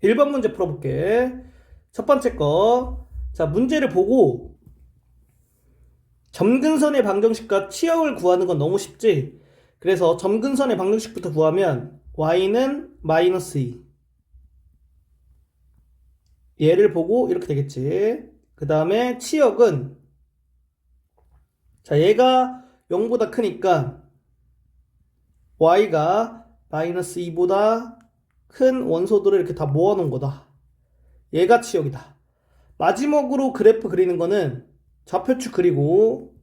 1번 문제 풀어볼게. 첫 번째 거. 자, 문제를 보고 점근선의 방정식과 치역을 구하는 건 너무 쉽지? 그래서 점근선의 방정식부터 구하면 y는 마이너스 2. 얘를 보고 이렇게 되겠지. 그 다음에 치역은 자, 얘가 0보다 크니까 y가 마이너스 2보다 큰 원소들을 이렇게 다 모아놓은 거다. 얘가 치역이다. 마지막으로 그래프 그리는 거는 좌표축 그리고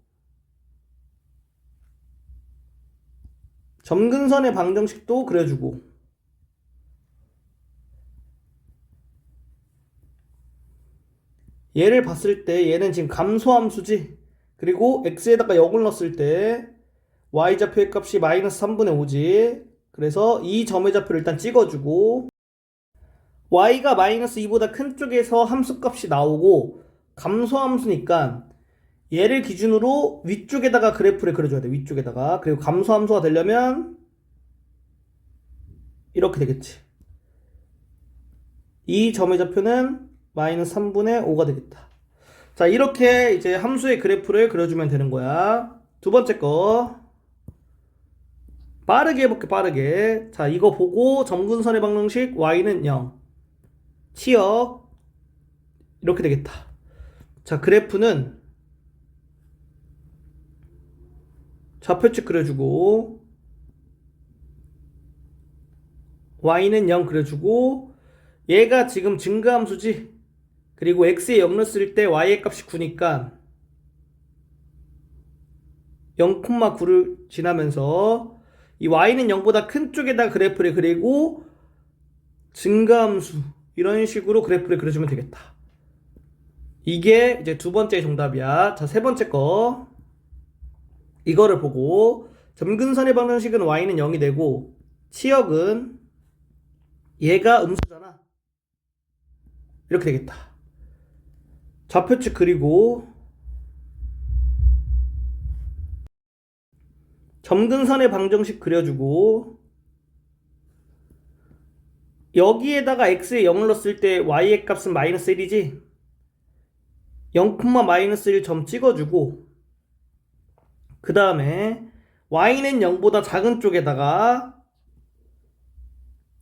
점근선의 방정식도 그려주고 얘를 봤을 때 얘는 지금 감소함수지. 그리고 x에다가 0을 넣었을 때 y좌표의 값이 마이너스 3분의 5지. 그래서 이 점의 좌표를 일단 찍어주고 y가 마이너스 2보다 큰 쪽에서 함수값이 나오고 감소함수니까 얘를 기준으로 위쪽에다가 그래프를 그려줘야 돼. 위쪽에다가. 그리고 감소함수가 되려면 이렇게 되겠지. 이 점의 좌표는 마이너스 3분의 5가 되겠다. 자, 이렇게 이제 함수의 그래프를 그려주면 되는 거야. 두 번째 거. 빠르게 해볼게, 빠르게. 자, 이거 보고 점근선의 방정식 y는 0. 치역. 이렇게 되겠다. 자, 그래프는 좌표축 그려주고 y는 0 그려주고 얘가 지금 증가함수지. 그리고 x에 0 넣었을 때 y의 값이 9니까 0,9를 지나면서 이 y는 0보다 큰 쪽에다 그래프를 그리고 증가함수 이런 식으로 그래프를 그려주면 되겠다. 이게 이제 두 번째 정답이야. 자, 세 번째 거. 이거를 보고 점근선의 방정식은 y는 0이 되고 치역은 얘가 음수잖아. 이렇게 되겠다. 좌표축 그리고 점근선의 방정식 그려주고 여기에다가 x에 0을 넣었을 때 y의 값은 마이너스 1이지. 0, 마이너스 1점 찍어주고 그 다음에 y는 0보다 작은 쪽에다가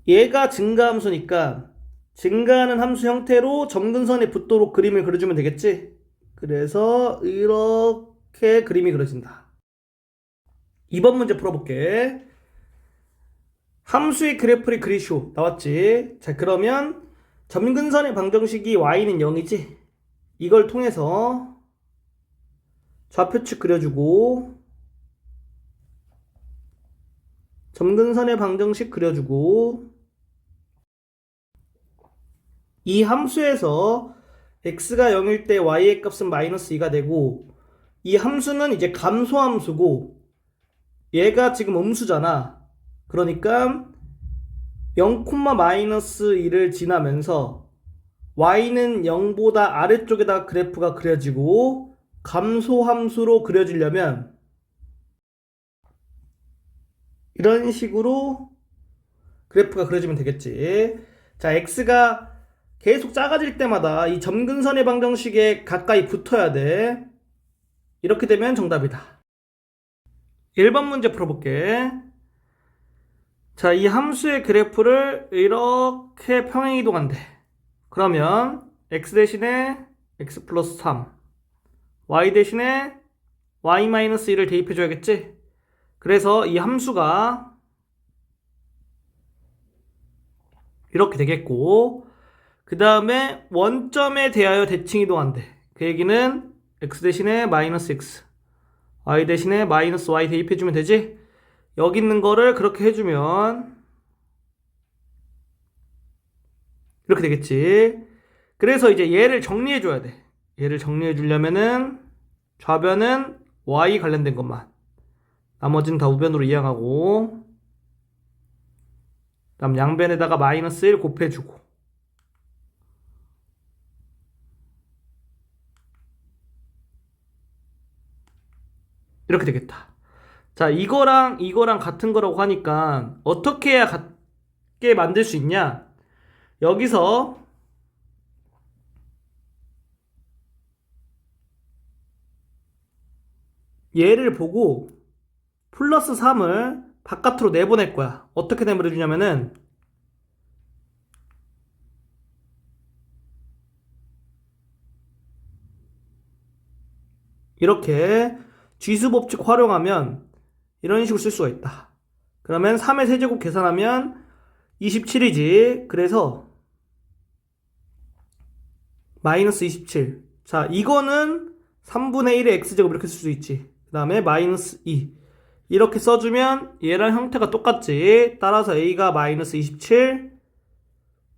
얘가 증가함수니까 증가하는 함수 형태로 점근선에 붙도록 그림을 그려주면 되겠지. 그래서 이렇게 그림이 그려진다. 2번 문제 풀어볼게. 함수의 그래프를 그리시오. 나왔지? 자, 그러면 점근선의 방정식이 y는 0이지? 이걸 통해서 좌표축 그려주고 점근선의 방정식 그려주고 이 함수에서 x가 0일 때 y의 값은 마이너스 2가 되고 이 함수는 이제 감소함수고 얘가 지금 음수잖아. 그러니까 0, 마이너스 2를 지나면서 y는 0보다 아래쪽에다 그래프가 그려지고 감소함수로 그려지려면 이런 식으로 그래프가 그려지면 되겠지. 자, x가 계속 작아질 때마다 이 점근선의 방정식에 가까이 붙어야 돼. 이렇게 되면 정답이다. 1번 문제 풀어볼게. 자, 이 함수의 그래프를 이렇게 평행이동한대. 그러면 x 대신에 x 플러스 3 y 대신에 y 마이너스 1을 대입해줘야겠지? 그래서 이 함수가 이렇게 되겠고 그 다음에 원점에 대하여 대칭이동한대. 그 얘기는 x 대신에 마이너스 x y 대신에 마이너스 y 대입해주면 되지? 여기 있는 거를 그렇게 해주면 이렇게 되겠지. 그래서 이제 얘를 정리해줘야 돼. 얘를 정리해주려면은 좌변은 y 관련된 것만, 나머지는 다 우변으로 이항하고 그다음 양변에다가 마이너스 1 곱해주고 이렇게 되겠다. 자, 이거랑 같은 거라고 하니까 어떻게 해야 같게 만들 수 있냐? 여기서 얘를 보고 플러스 3을 바깥으로 내보낼 거야. 어떻게 내보내주냐면은 이렇게 쥐수법칙 활용하면 이런 식으로 쓸 수가 있다. 그러면 3의 세제곱 계산하면 27이지. 그래서 마이너스 27. 자, 이거는 3분의 1의 x제곱 이렇게 쓸 수 있지. 그 다음에 마이너스 2. 이렇게 써주면 얘랑 형태가 똑같지. 따라서 a가 마이너스 27,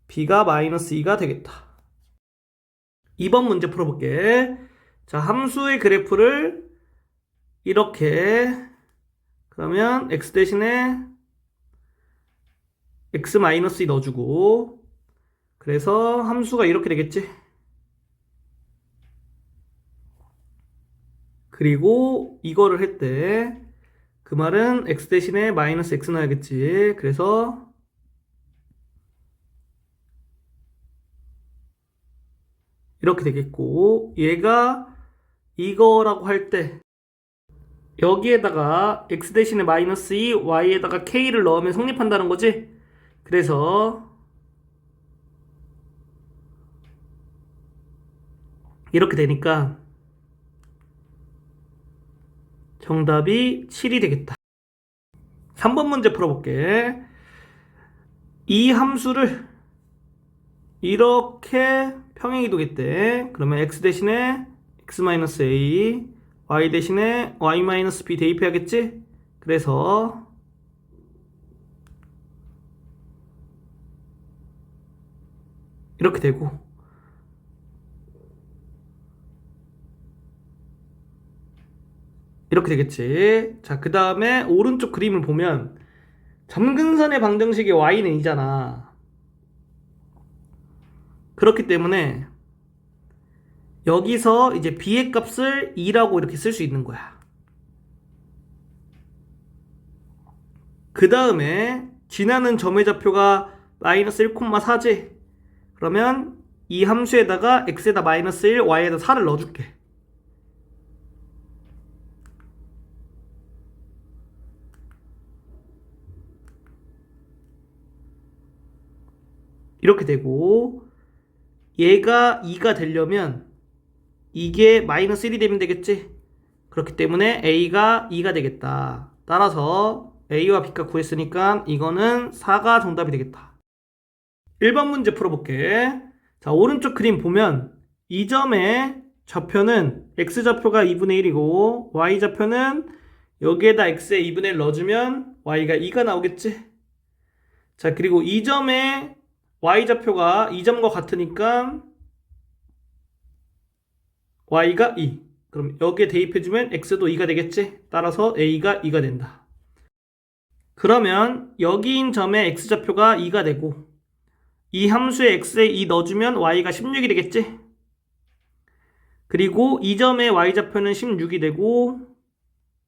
b가 마이너스 2가 되겠다. 2번 문제 풀어볼게. 자, 함수의 그래프를 이렇게, 그러면 x 대신에 x-2 넣어주고, 그래서 함수가 이렇게 되겠지. 그리고 이거를 했대. 그 말은 x 대신에 마이너스 x 넣어야겠지. 그래서 이렇게 되겠고, 얘가 이거라고 할 때 여기에다가 x 대신에 마이너스 2, y에다가 k를 넣으면 성립한다는 거지. 그래서 이렇게 되니까 정답이 7이 되겠다. 3번 문제 풀어볼게. 이 함수를 이렇게 평행이동했대. 그러면 x 대신에 x-a, y 대신에 y-b 대입해야겠지? 그래서 이렇게 되고, 이렇게 되겠지. 자, 그 다음에 오른쪽 그림을 보면 점근선의 방정식이 y는 2잖아. 그렇기 때문에 여기서 이제 b의 값을 2라고 이렇게 쓸 수 있는 거야. 그 다음에 지나는 점의 좌표가 마이너스 1,4지. 그러면 이 함수에다가 x에다 마이너스 1, y에다 4를 넣어줄게. 이렇게 되고, 얘가 2가 되려면 이게 마이너스 1이 되면 되겠지? 그렇기 때문에 a가 2가 되겠다. 따라서 a와 b가 구했으니까 이거는 4가 정답이 되겠다. 1번 문제 풀어볼게. 자, 오른쪽 그림 보면 이 점의 좌표는 x좌표가 2분의 1이고 y좌표는 여기에다 x에 2분의 1 넣어주면 y가 2가 나오겠지? 자, 그리고 이 점의 y좌표가 이 점과 같으니까 y가 2. 그럼 여기에 대입해주면 x도 2가 되겠지? 따라서 a가 2가 된다. 그러면 여기인 점의 x좌표가 2가 되고 이 함수에 x에 2 넣어주면 y가 16이 되겠지? 그리고 이 점의 y좌표는 16이 되고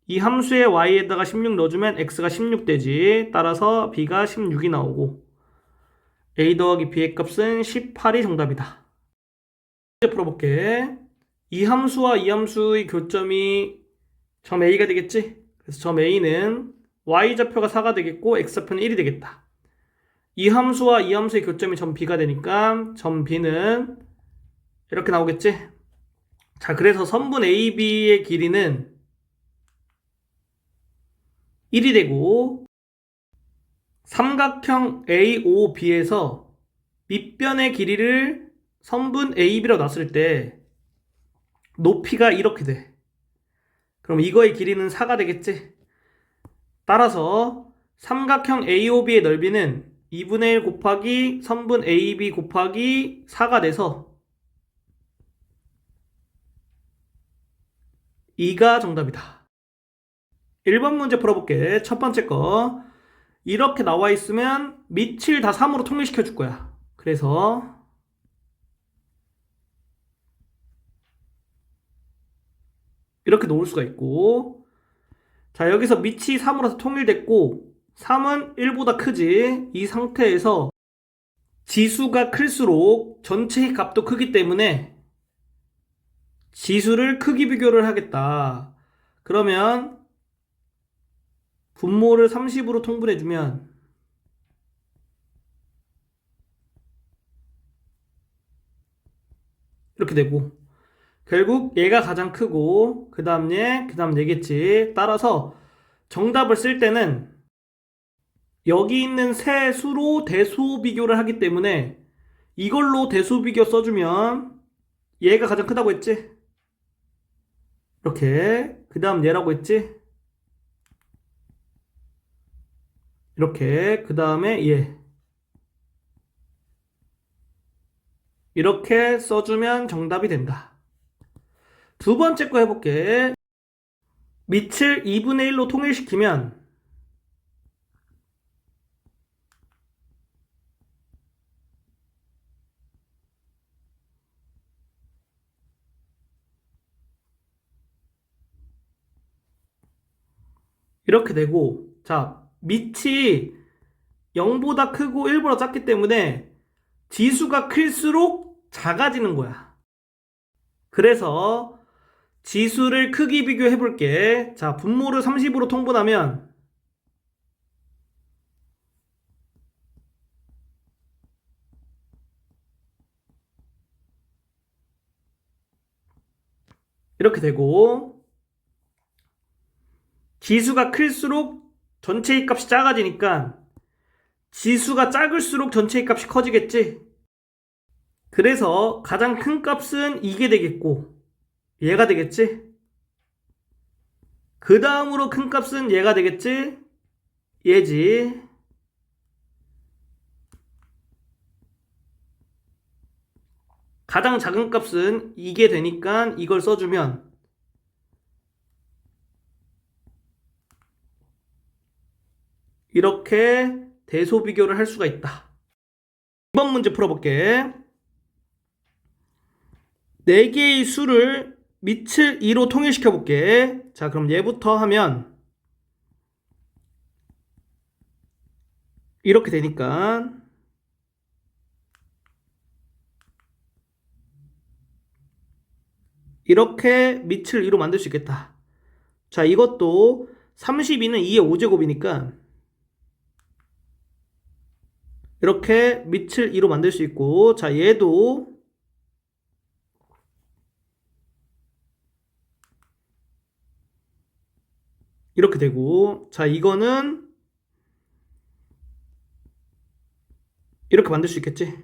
이 함수에 y에다가 16 넣어주면 x가 16 되지. 따라서 b가 16이 나오고 a 더하기 b의 값은 18이 정답이다. 이제 풀어볼게. 이 함수와 이 함수의 교점이 점 a가 되겠지? 그래서 점 a는 y좌표가 4가 되겠고 x좌표는 1이 되겠다. 이 함수와 이 함수의 교점이 점 b가 되니까 점 b는 이렇게 나오겠지? 자, 그래서 선분 AB의 길이는 1이 되고 삼각형 AOB에서 밑변의 길이를 선분 AB로 놨을 때 높이가 이렇게 돼. 그럼 이거의 길이는 4가 되겠지? 따라서 삼각형 AOB의 넓이는 2분의 1 곱하기 선분 AB 곱하기 4가 돼서 2가 정답이다. 1번 문제 풀어볼게. 첫 번째 거. 이렇게 나와 있으면 밑을 다 3으로 통일시켜 줄 거야. 그래서 이렇게 놓을 수가 있고, 자, 여기서 밑이 3으로 통일됐고 3은 1보다 크지. 이 상태에서 지수가 클수록 전체의 값도 크기 때문에 지수를 크기 비교를 하겠다. 그러면 분모를 30으로 통분해주면 이렇게 되고, 결국 얘가 가장 크고 그 다음 얘겠지. 따라서 정답을 쓸 때는 여기 있는 세 수로 대수 비교를 하기 때문에 이걸로 대수 비교 써주면 얘가 가장 크다고 했지. 이렇게. 그 다음 얘라고 했지. 이렇게. 그 다음에 얘. 이렇게 써주면 정답이 된다. 두 번째 거 해볼게. 밑을 2분의 1로 통일시키면 이렇게 되고, 자, 밑이 0보다 크고 1보다 작기 때문에 지수가 클수록 작아지는 거야. 그래서 지수를 크기 비교해 볼게. 자, 분모를 30으로 통분하면 이렇게 되고, 지수가 클수록 전체의 값이 작아지니까 지수가 작을수록 전체의 값이 커지겠지. 그래서 가장 큰 값은 이게 되겠고 얘가 되겠지. 그 다음으로 큰 값은 얘가 되겠지. 얘지. 가장 작은 값은 이게 되니까 이걸 써주면 이렇게 대소 비교를 할 수가 있다. 이번 문제 풀어볼게. 4개의 수를 밑을 2로 통일시켜 볼게. 자, 그럼 얘부터 하면 이렇게 되니까 이렇게 밑을 2로 만들 수 있겠다. 자, 이것도 32는 2의 5제곱이니까 이렇게 밑을 2로 만들 수 있고, 자, 얘도 이렇게 되고, 자, 이거는 이렇게 만들 수 있겠지.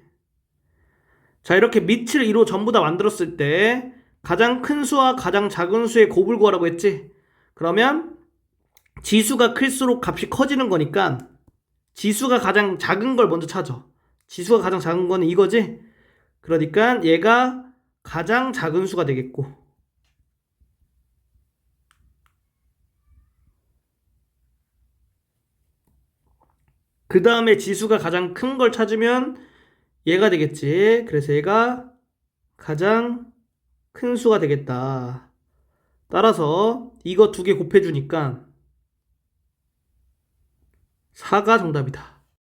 자, 이렇게 밑을 2로 전부 다 만들었을 때 가장 큰 수와 가장 작은 수의 곱을 구하라고 했지. 그러면 지수가 클수록 값이 커지는 거니까 지수가 가장 작은 걸 먼저 찾아. 지수가 가장 작은 거는 이거지. 그러니까 얘가 가장 작은 수가 되겠고, 그 다음에 지수가 가장 큰 걸 찾으면 얘가 되겠지. 그래서 얘가 가장 큰 수가 되겠다. 따라서 이거 두 개 곱해주니까 4가 정답이다.